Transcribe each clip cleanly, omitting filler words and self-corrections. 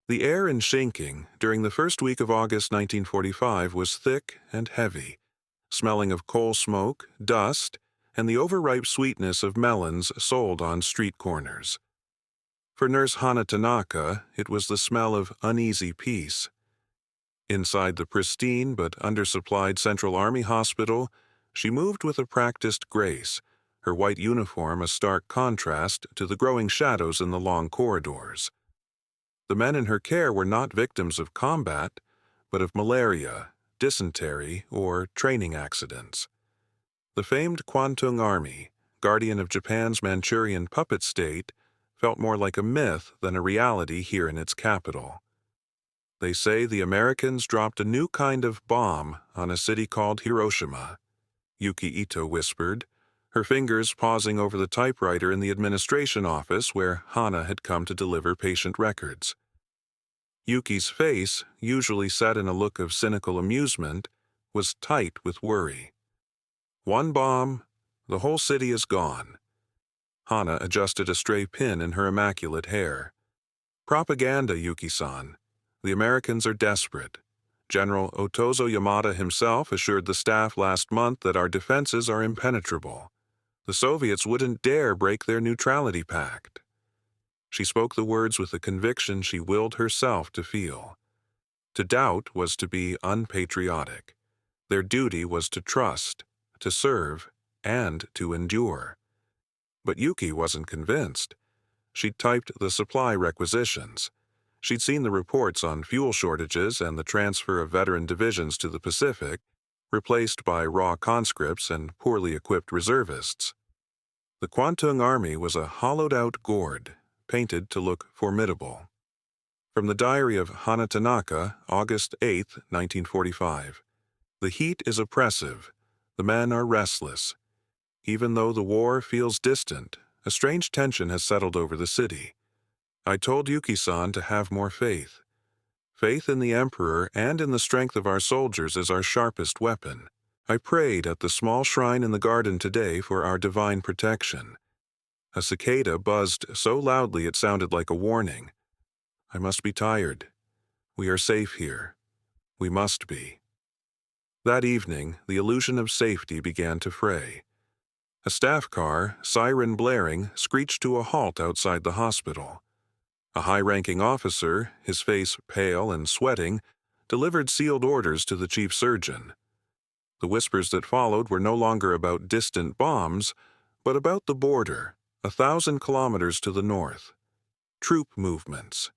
The air in Shinking during the first week of August 1945 was thick and heavy, smelling of coal smoke, dust, and the overripe sweetness of melons sold on street corners. For Nurse Hana Tanaka, it was the smell of uneasy peace. Inside the pristine but undersupplied Central Army Hospital, she moved with a practiced grace, her white uniform a stark contrast to the growing shadows in the long corridors. The men in her care were not victims of combat, but of malaria, dysentery, or training accidents. The famed Kwantung Army, guardian of Japan's Manchurian puppet state, felt more like a myth than a reality here in its capital. They say the Americans dropped a new kind of bomb on a city called Hiroshima, Yuki Ito whispered, her fingers pausing over the typewriter in the administration office where Hana had come to deliver patient records. Yuki's face, usually set in a look of cynical amusement, was tight with worry. One bomb, the whole city is gone. Hana adjusted a stray pin in her immaculate hair. Propaganda, Yuki-san. The Americans are desperate. General Otozo Yamada himself assured the staff last month that our defenses are impenetrable. The Soviets wouldn't dare break their neutrality pact. She spoke the words with a conviction she willed herself to feel. To doubt was to be unpatriotic. Their duty was to trust, to serve, and to endure. But Yuki wasn't convinced. She'd typed the supply requisitions. She'd seen the reports on fuel shortages and the transfer of veteran divisions to the Pacific, replaced by raw conscripts and poorly equipped reservists. The Kwantung Army was a hollowed-out gourd, painted to look formidable. From the diary of Hana Tanaka, August 8, 1945. The heat is oppressive. The men are restless. Even though the war feels distant, a strange tension has settled over the city. I told Yuki-san to have more faith. Faith in the Emperor and in the strength of our soldiers is our sharpest weapon. I prayed at the small shrine in the garden today for our divine protection. A cicada buzzed so loudly it sounded like a warning. I must be tired. We are safe here. We must be. That evening, the illusion of safety began to fray. A staff car, siren blaring, screeched to a halt outside the hospital. A high-ranking officer, his face pale and sweating, delivered sealed orders to the chief surgeon. The whispers that followed were no longer about distant bombs, but about the border, 1,000 kilometers to the north. Troop movements.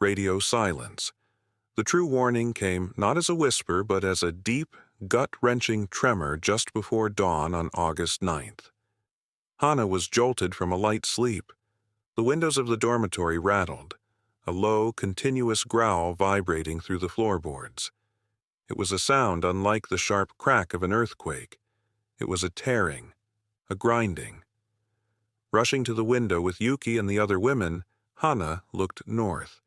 Radio silence. The true warning came not as a whisper, but as a deep, gut-wrenching tremor just before dawn on August 9th. Hana was jolted from a light sleep. The windows of the dormitory rattled, a low, continuous growl vibrating through the floorboards. It was a sound unlike the sharp crack of an earthquake. It was a tearing, a grinding. Rushing to the window with Yuki and the other women, Hana looked north.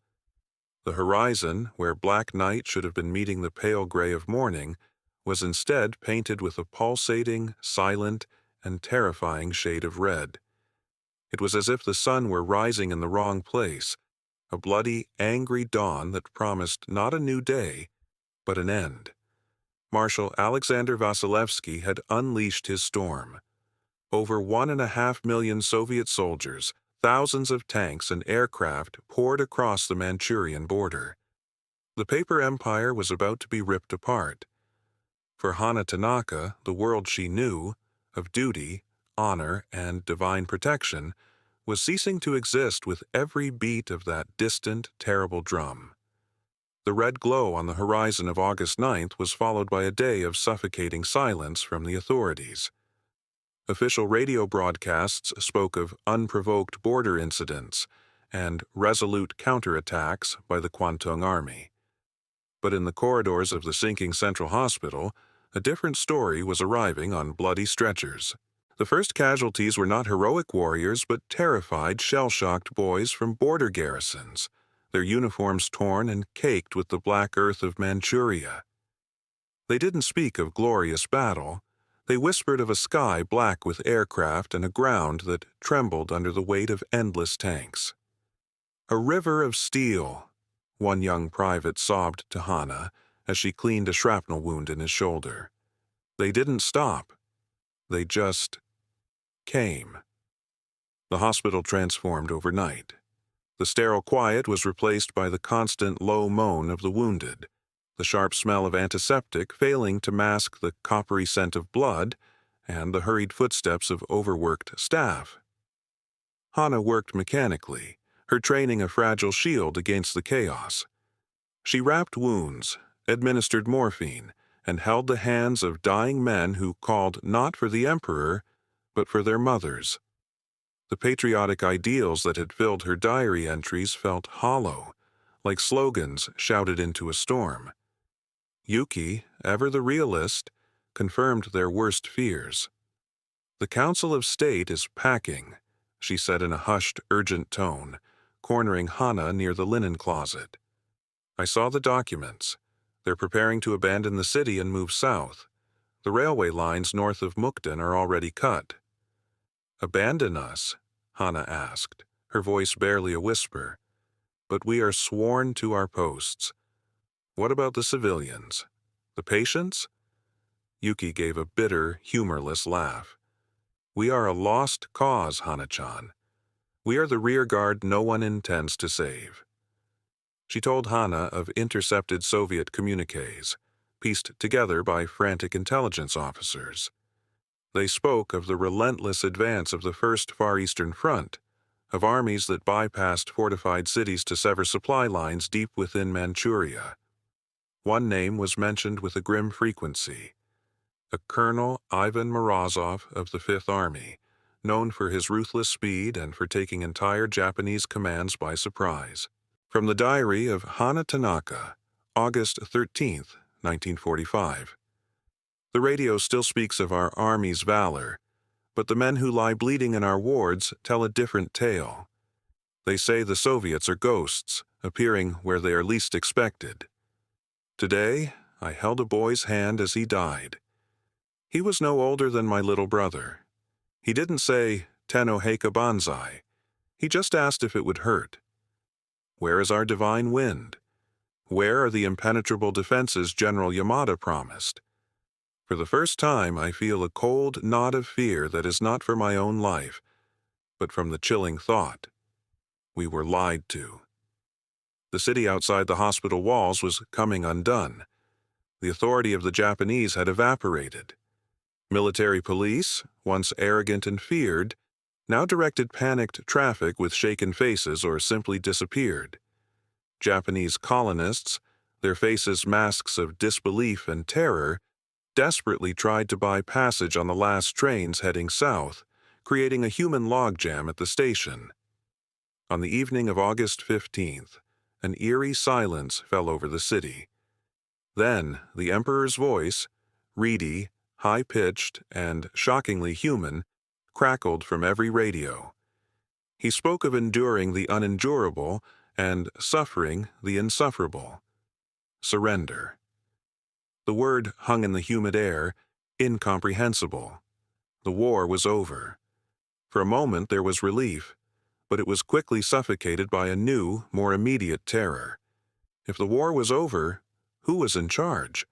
The horizon, where black night should have been meeting the pale gray of morning, was instead painted with a pulsating, silent, and terrifying shade of red. It was as if the sun were rising in the wrong place, a bloody, angry dawn that promised not a new day, but an end. Marshal Alexander Vasilevsky had unleashed his storm. Over 1.5 million Soviet soldiers, thousands of tanks and aircraft poured across the Manchurian border. The paper empire was about to be ripped apart. For Hana Tanaka, the world she knew, of duty, honor, and divine protection, was ceasing to exist with every beat of that distant, terrible drum. The red glow on the horizon of August 9th was followed by a day of suffocating silence from the authorities. Official radio broadcasts spoke of unprovoked border incidents and resolute counterattacks by the Kwantung Army. But in the corridors of the sinking Central Hospital, a different story was arriving on bloody stretchers. The first casualties were not heroic warriors, but terrified, shell-shocked boys from border garrisons, their uniforms torn and caked with the black earth of Manchuria. They didn't speak of glorious battle. They whispered of a sky black with aircraft and a ground that trembled under the weight of endless tanks. A river of steel, one young private sobbed to Hana as she cleaned a shrapnel wound in his shoulder. They didn't stop. They just came. The hospital transformed overnight. The sterile quiet was replaced by the constant low moan of the wounded, the sharp smell of antiseptic failing to mask the coppery scent of blood, and the hurried footsteps of overworked staff. Hana worked mechanically, her training a fragile shield against the chaos. She wrapped wounds, administered morphine, and held the hands of dying men who called not for the emperor, but for their mothers. The patriotic ideals that had filled her diary entries felt hollow, like slogans shouted into a storm. Yuki, ever the realist, confirmed their worst fears. "The Council of State is packing," she said in a hushed, urgent tone, cornering Hana near the linen closet. "I saw the documents. They're preparing to abandon the city and move south. The railway lines north of Mukden are already cut." "Abandon us?" Hana asked, her voice barely a whisper. "But we are sworn to our posts. What about the civilians? The patients?" Yuki gave a bitter, humorless laugh. "We are a lost cause, Hana-chan. We are the rearguard no one intends to save." She told Hana of intercepted Soviet communiques, pieced together by frantic intelligence officers. They spoke of the relentless advance of the First Far Eastern Front, of armies that bypassed fortified cities to sever supply lines deep within Manchuria. One name was mentioned with a grim frequency: a Colonel Ivan Morozov of the Fifth Army, known for his ruthless speed and for taking entire Japanese commands by surprise. From the diary of Hana Tanaka, August 13, 1945. The radio still speaks of our army's valor, but the men who lie bleeding in our wards tell a different tale. They say the Soviets are ghosts, appearing where they are least expected. Today, I held a boy's hand as he died. He was no older than my little brother. He didn't say, "Tenno Heika Banzai." He just asked if it would hurt. Where is our divine wind? Where are the impenetrable defenses General Yamada promised? For the first time, I feel a cold knot of fear that is not for my own life, but from the chilling thought: we were lied to. The city outside the hospital walls was coming undone. The authority of the Japanese had evaporated. Military police, once arrogant and feared, now directed panicked traffic with shaken faces or simply disappeared. Japanese colonists, their faces masks of disbelief and terror, desperately tried to buy passage on the last trains heading south, creating a human logjam at the station. On the evening of August 15th, an eerie silence fell over the city. Then the Emperor's voice, reedy, high-pitched, and shockingly human, crackled from every radio. He spoke of enduring the unendurable and suffering the insufferable. Surrender. The word hung in the humid air, incomprehensible. The war was over. For a moment there was relief, but it was quickly suffocated by a new, more immediate terror. If the war was over, who was in charge?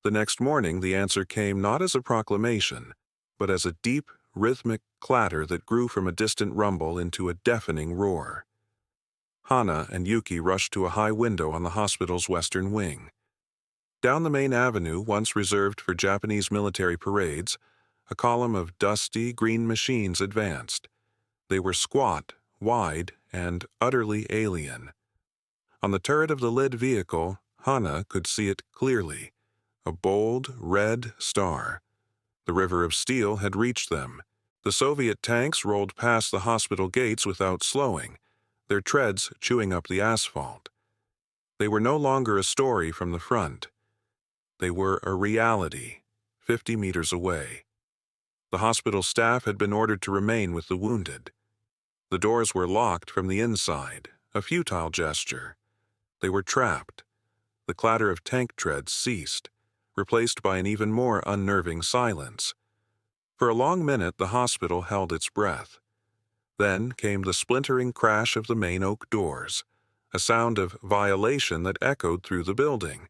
The next morning the answer came not as a proclamation, but as a deep, rhythmic clatter that grew from a distant rumble into a deafening roar. Hana and Yuki rushed to a high window on the hospital's western wing. Down the main avenue, once reserved for Japanese military parades, a column of dusty, green machines advanced. They were squat, wide, and utterly alien. On the turret of the lead vehicle, Hana could see it clearly: a bold, red star. The river of steel had reached them. The Soviet tanks rolled past the hospital gates without slowing, their treads chewing up the asphalt. They were no longer a story from the front. They were a reality, 50 meters away. The hospital staff had been ordered to remain with the wounded. The doors were locked from the inside, a futile gesture. They were trapped. The clatter of tank treads ceased, replaced by an even more unnerving silence. For a long minute the hospital held its breath. Then came the splintering crash of the main oak doors, a sound of violation that echoed through the building.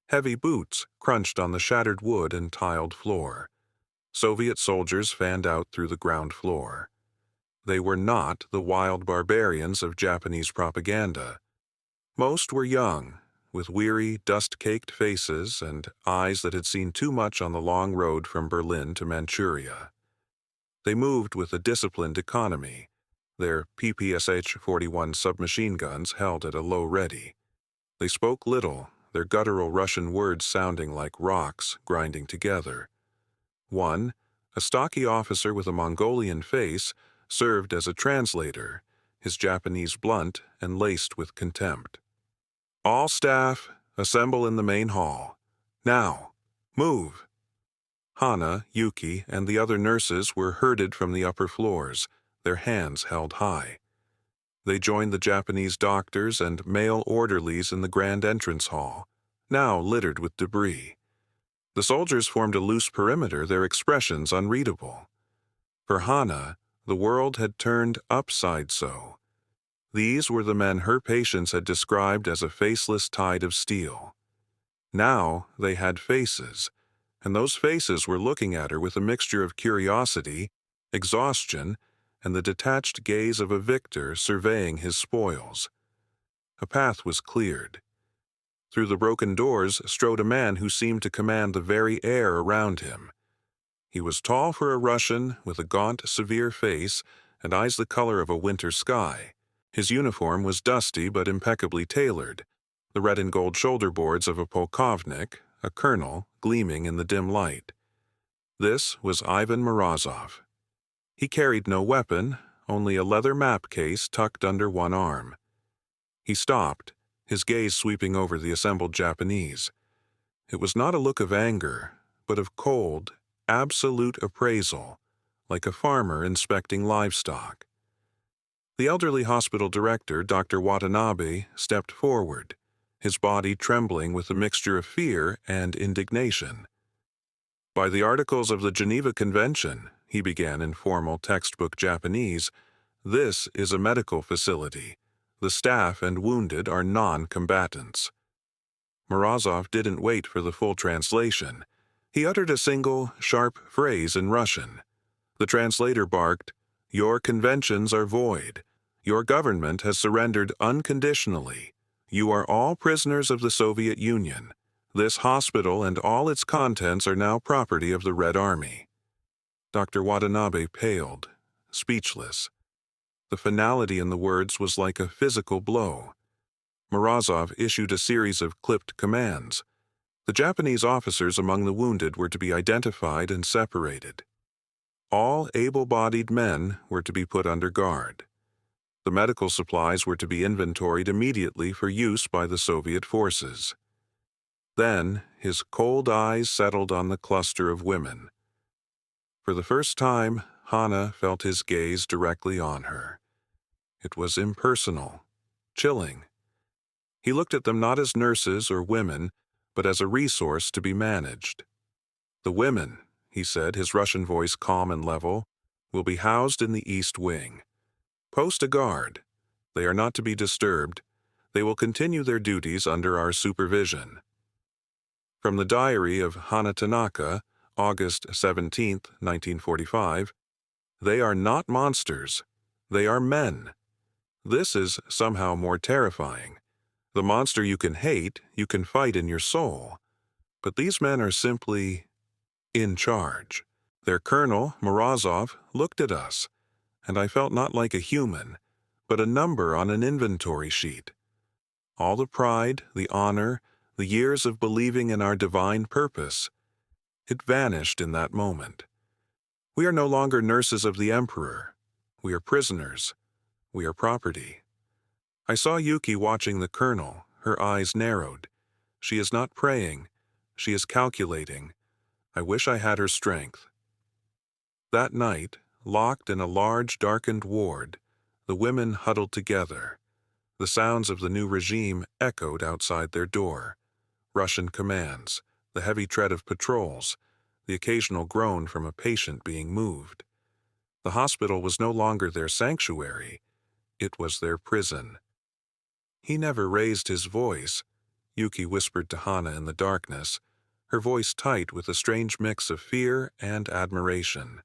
Heavy boots crunched on the shattered wood and tiled floor. Soviet soldiers fanned out through the ground floor. They were not the wild barbarians of Japanese propaganda. Most were young, with weary, dust-caked faces and eyes that had seen too much on the long road from Berlin to Manchuria. They moved with a disciplined economy, their PPSH-41 submachine guns held at a low ready. They spoke little, their guttural Russian words sounding like rocks grinding together. One, a stocky officer with a Mongolian face, served as a translator, his Japanese blunt and laced with contempt. "All staff, assemble in the main hall. Now, move." Hana, Yuki, and the other nurses were herded from the upper floors, their hands held high. They joined the Japanese doctors and male orderlies in the grand entrance hall, now littered with debris. The soldiers formed a loose perimeter, their expressions unreadable. For Hana, the world had turned upside so. These were the men her patients had described as a faceless tide of steel. Now they had faces, and those faces were looking at her with a mixture of curiosity, exhaustion, and the detached gaze of a victor surveying his spoils. A path was cleared. Through the broken doors strode a man who seemed to command the very air around him. He was tall for a Russian, with a gaunt, severe face and eyes the color of a winter sky. His uniform was dusty but impeccably tailored, the red and gold shoulder boards of a polkovnik, a colonel, gleaming in the dim light. This was Ivan Morozov. He carried no weapon, only a leather map case tucked under one arm. He stopped, his gaze sweeping over the assembled Japanese. It was not a look of anger, but of cold, absolute appraisal, like a farmer inspecting livestock. The elderly hospital director, Dr. Watanabe, stepped forward, his body trembling with a mixture of fear and indignation. "By the articles of the Geneva Convention," he began in formal textbook Japanese, "this is a medical facility. The staff and wounded are non-combatants." Morozov didn't wait for the full translation. He uttered a single, sharp phrase in Russian. The translator barked, "Your conventions are void. Your government has surrendered unconditionally. You are all prisoners of the Soviet Union. This hospital and all its contents are now property of the Red Army." Dr. Watanabe paled, speechless. The finality in the words was like a physical blow. Morozov issued a series of clipped commands. The Japanese officers among the wounded were to be identified and separated. All able-bodied men were to be put under guard. The medical supplies were to be inventoried immediately for use by the Soviet forces. Then his cold eyes settled on the cluster of women. For the first time, Hana felt his gaze directly on her. It was impersonal, chilling. He looked at them not as nurses or women, but as a resource to be managed. "The women," he said, his Russian voice calm and level, "will be housed in the East Wing. Post a guard. They are not to be disturbed. They will continue their duties under our supervision." From the diary of Hana Tanaka, August 17, 1945, "They are not monsters. They are men. This is somehow more terrifying. The monster you can hate, you can fight in your soul. But these men are simply in charge." Their colonel, Morozov, looked at us, and I felt not like a human, but a number on an inventory sheet. All the pride, the honor, the years of believing in our divine purpose, it vanished in that moment. We are no longer nurses of the emperor. We are prisoners. We are property. I saw Yuki watching the colonel, her eyes narrowed. She is not praying. She is calculating. I wish I had her strength. That night, locked in a large, darkened ward, the women huddled together. The sounds of the new regime echoed outside their door. Russian commands, the heavy tread of patrols, the occasional groan from a patient being moved. The hospital was no longer their sanctuary. It was their prison. He never raised his voice, Yuki whispered to Hana in the darkness, her voice tight with a strange mix of fear and admiration.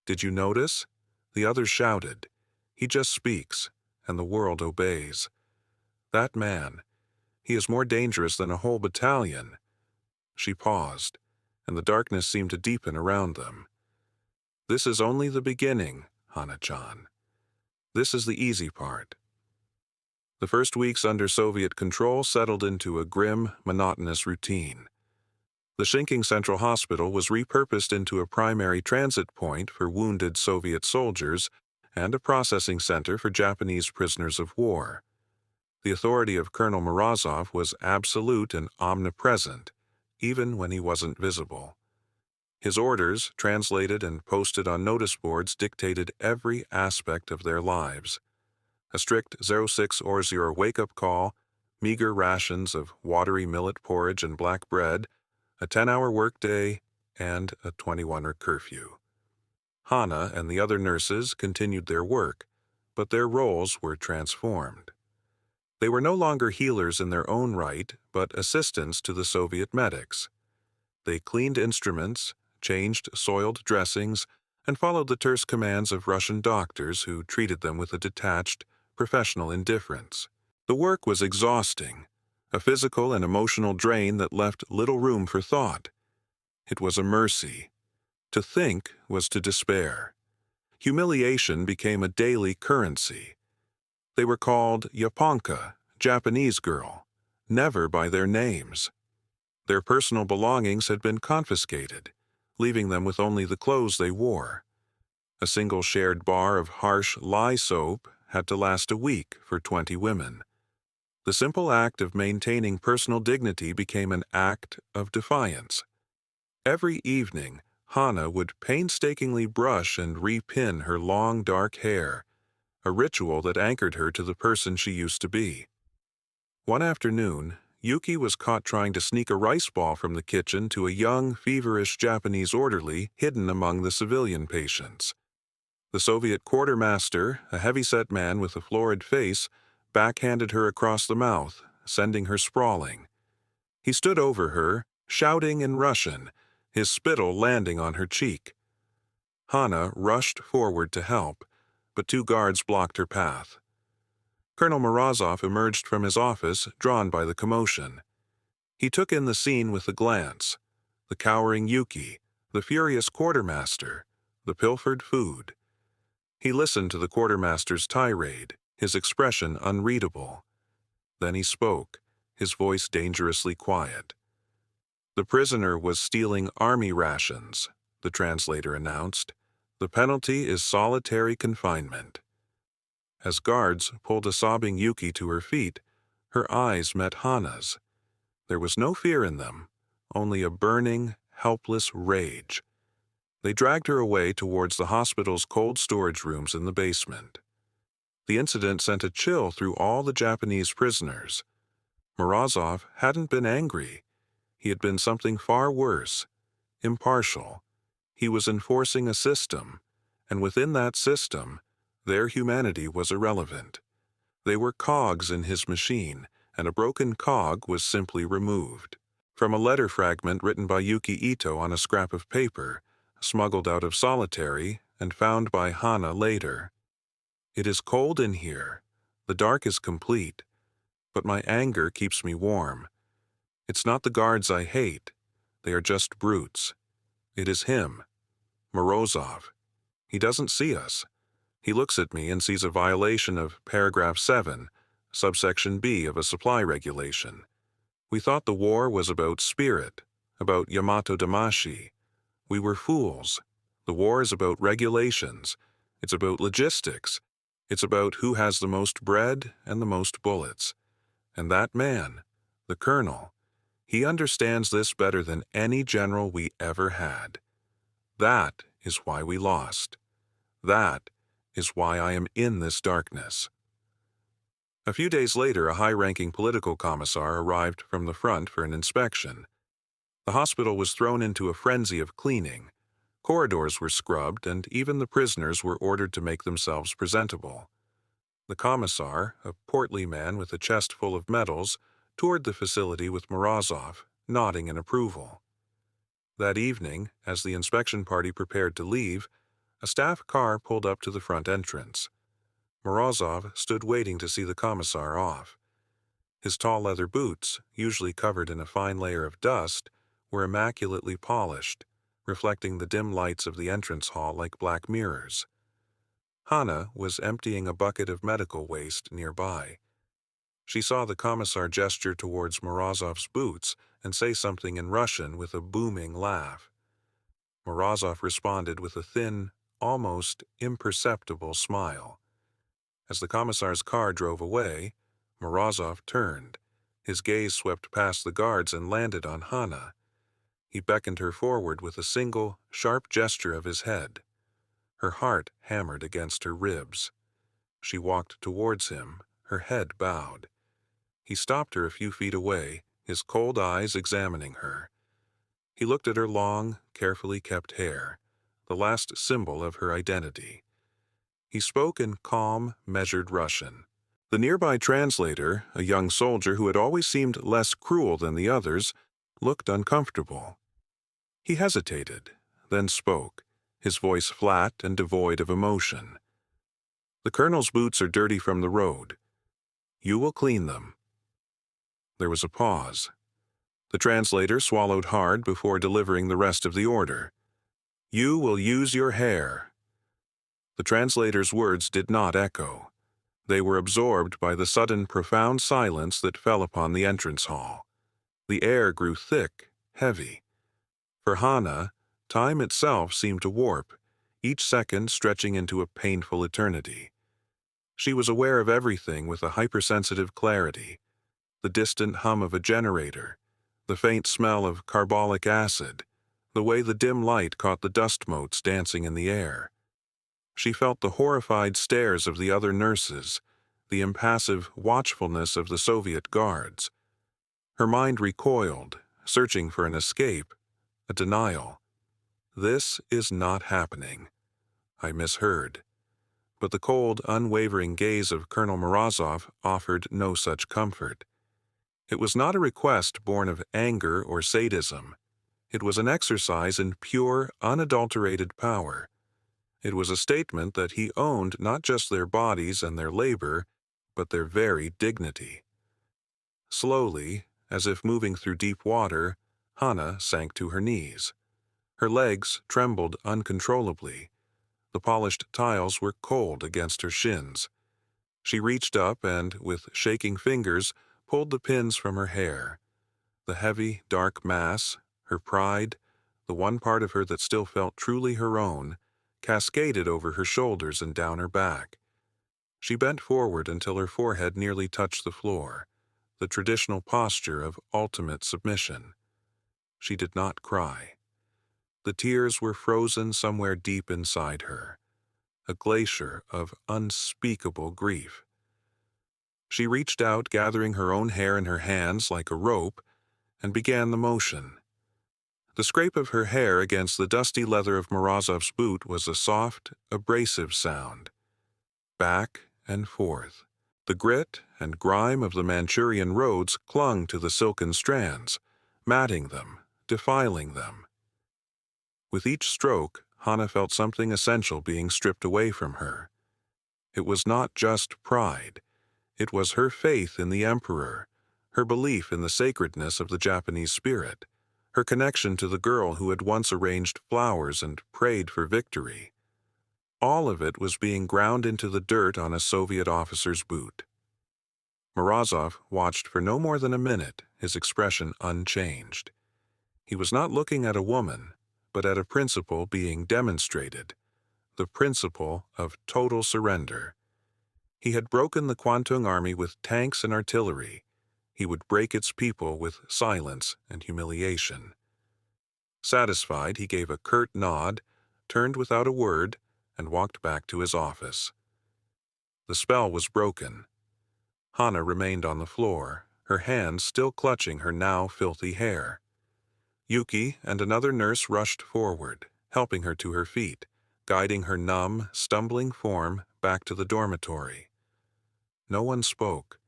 Did you notice? The others shouted. He just speaks, and the world obeys. That man, he is more dangerous than a whole battalion. She paused, and the darkness seemed to deepen around them. This is only the beginning, Hana-chan. This is the easy part. The first weeks under Soviet control settled into a grim, monotonous routine. The shrinking central hospital was repurposed into a primary transit point for wounded Soviet soldiers and a processing center for Japanese prisoners of war. The authority of Colonel Morozov was absolute and omnipresent, even when he wasn't visible. His orders, translated and posted on notice boards, dictated every aspect of their lives. A strict 0600 wake-up call, meager rations of watery millet porridge and black bread, a 10-hour workday, and a 21-hour curfew. Hana and the other nurses continued their work, but their roles were transformed. They were no longer healers in their own right, but assistants to the Soviet medics. They cleaned instruments, changed soiled dressings, and followed the terse commands of Russian doctors who treated them with a detached, professional indifference. The work was exhausting, a physical and emotional drain that left little room for thought. It was a mercy. To think was to despair. Humiliation became a daily currency. They were called Yaponka, Japanese girl, never by their names. Their personal belongings had been confiscated, leaving them with only the clothes they wore. A single shared bar of harsh lye soap had to last a week for 20 women. The simple act of maintaining personal dignity became an act of defiance. Every evening, Hana would painstakingly brush and repin her long dark hair, a ritual that anchored her to the person she used to be. One afternoon, Yuki was caught trying to sneak a rice ball from the kitchen to a young, feverish Japanese orderly hidden among the civilian patients. The Soviet quartermaster, a heavy-set man with a florid face, backhanded her across the mouth, sending her sprawling. He stood over her, shouting in Russian, his spittle landing on her cheek. Hana rushed forward to help, but 2 guards blocked her path. Colonel Morozov emerged from his office, drawn by the commotion. He took in the scene with a glance: the cowering Yuki, the furious quartermaster, the pilfered food. He listened to the quartermaster's tirade, his expression unreadable. Then he spoke, his voice dangerously quiet. The prisoner was stealing army rations, the translator announced. The penalty is solitary confinement. As guards pulled a sobbing Yuki to her feet, her eyes met Hana's. There was no fear in them, only a burning, helpless rage. They dragged her away towards the hospital's cold storage rooms in the basement. The incident sent a chill through all the Japanese prisoners. Morozov hadn't been angry. He had been something far worse, impartial. He was enforcing a system, and within that system, their humanity was irrelevant. They were cogs in his machine, and a broken cog was simply removed. From a letter fragment written by Yuki Ito on a scrap of paper, smuggled out of solitary and found by Hana later. It is cold in here. The dark is complete. But my anger keeps me warm. It's not the guards I hate. They are just brutes. It is him, Morozov. He doesn't see us. He looks at me and sees a violation of paragraph 7, subsection B of a supply regulation. We thought the war was about spirit, about Yamato Damashi. We were fools. The war is about regulations. It's about logistics. It's about who has the most bread and the most bullets. And that man, the colonel, he understands this better than any general we ever had. That is why we lost. That is why I am in this darkness. A few days later, a high-ranking political commissar arrived from the front for an inspection. The hospital was thrown into a frenzy of cleaning. Corridors were scrubbed, and even the prisoners were ordered to make themselves presentable. The commissar, a portly man with a chest full of medals, toured the facility with Morozov, nodding in approval. That evening, as the inspection party prepared to leave, a staff car pulled up to the front entrance. Morozov stood waiting to see the commissar off. His tall leather boots, usually covered in a fine layer of dust, were immaculately polished, reflecting the dim lights of the entrance hall like black mirrors. Hana was emptying a bucket of medical waste nearby. She saw the commissar gesture towards Morozov's boots and say something in Russian with a booming laugh. Morozov responded with a thin, almost imperceptible smile. As the commissar's car drove away, Morozov turned. His gaze swept past the guards and landed on Hana. He beckoned her forward with a single, sharp gesture of his head. Her heart hammered against her ribs. She walked towards him, her head bowed. He stopped her a few feet away, his cold eyes examining her. He looked at her long, carefully kept hair, the last symbol of her identity. He spoke in calm, measured Russian. The nearby translator, a young soldier who had always seemed less cruel than the others, looked uncomfortable. He hesitated, then spoke, his voice flat and devoid of emotion. "The colonel's boots are dirty from the road. You will clean them." There was a pause. The translator swallowed hard before delivering the rest of the order. "You will use your hair." The translator's words did not echo. They were absorbed by the sudden profound silence that fell upon the entrance hall. The air grew thick, heavy. For Hana, time itself seemed to warp, each second stretching into a painful eternity. She was aware of everything with a hypersensitive clarity: the distant hum of a generator, the faint smell of carbolic acid, the way the dim light caught the dust motes dancing in the air. She felt the horrified stares of the other nurses, the impassive watchfulness of the Soviet guards. Her mind recoiled, searching for an escape, a denial. "This is not happening." I misheard. But the cold, unwavering gaze of Colonel Morozov offered no such comfort. It was not a request born of anger or sadism. It was an exercise in pure, unadulterated power. It was a statement that he owned not just their bodies and their labor, but their very dignity. Slowly, as if moving through deep water, Hana sank to her knees. Her legs trembled uncontrollably. The polished tiles were cold against her shins. She reached up and, with shaking fingers, pulled the pins from her hair. The heavy, dark mass, her pride, the one part of her that still felt truly her own, cascaded over her shoulders and down her back. She bent forward until her forehead nearly touched the floor, the traditional posture of ultimate submission. She did not cry. The tears were frozen somewhere deep inside her, a glacier of unspeakable grief. She reached out, gathering her own hair in her hands like a rope, and began the motion. The scrape of her hair against the dusty leather of Morozov's boot was a soft, abrasive sound. Back and forth. The grit and grime of the Manchurian roads clung to the silken strands, matting them, defiling them. With each stroke, Hana felt something essential being stripped away from her. It was not just pride. It was her faith in the emperor, her belief in the sacredness of the Japanese spirit, her connection to the girl who had once arranged flowers and prayed for victory. All of it was being ground into the dirt on a Soviet officer's boot. Morozov watched for no more than a minute, his expression unchanged. He was not looking at a woman, but at a principle being demonstrated, the principle of total surrender. He had broken the Kwantung Army with tanks and artillery. He would break its people with silence and humiliation. Satisfied, he gave a curt nod, turned without a word, and walked back to his office. The spell was broken. Hana remained on the floor, her hands still clutching her now filthy hair. Yuki and another nurse rushed forward, helping her to her feet, guiding her numb, stumbling form back to the dormitory. No one spoke.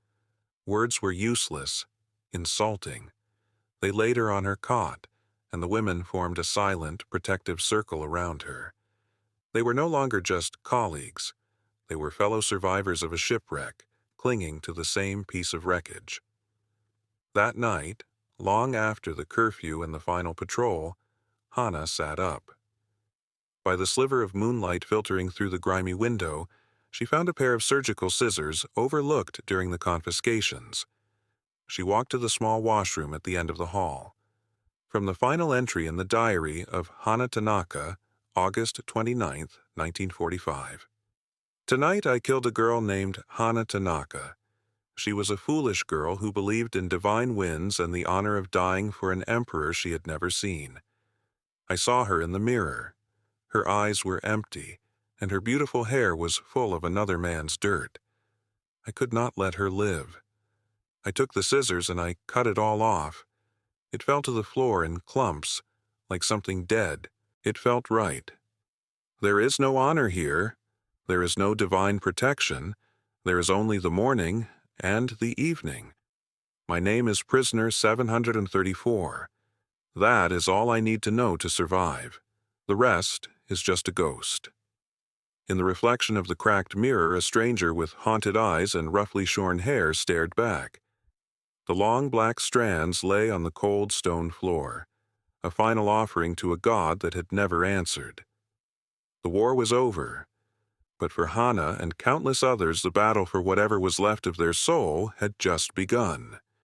Words were useless, insulting. They laid her on her cot, and the women formed a silent, protective circle around her. They were no longer just colleagues. They were fellow survivors of a shipwreck, clinging to the same piece of wreckage. That night, long after the curfew and the final patrol, Hana sat up. By the sliver of moonlight filtering through the grimy window, she found a pair of surgical scissors overlooked during the confiscations. She walked to the small washroom at the end of the hall. From the final entry in the diary of Hana Tanaka, August 29, 1945. Tonight I killed a girl named Hana Tanaka. She was a foolish girl who believed in divine winds and the honor of dying for an emperor she had never seen. I saw her in the mirror. Her eyes were empty, and her beautiful hair was full of another man's dirt. I could not let her live. I took the scissors and I cut it all off. It fell to the floor in clumps, like something dead. It felt right. There is no honor here. There is no divine protection. There is only the morning and the evening. My name is Prisoner 734. That is all I need to know to survive. The rest is just a ghost. In the reflection of the cracked mirror, a stranger with haunted eyes and roughly shorn hair stared back. The long black strands lay on the cold stone floor, a final offering to a god that had never answered. The war was over, but for Hana and countless others, the battle for whatever was left of their soul had just begun.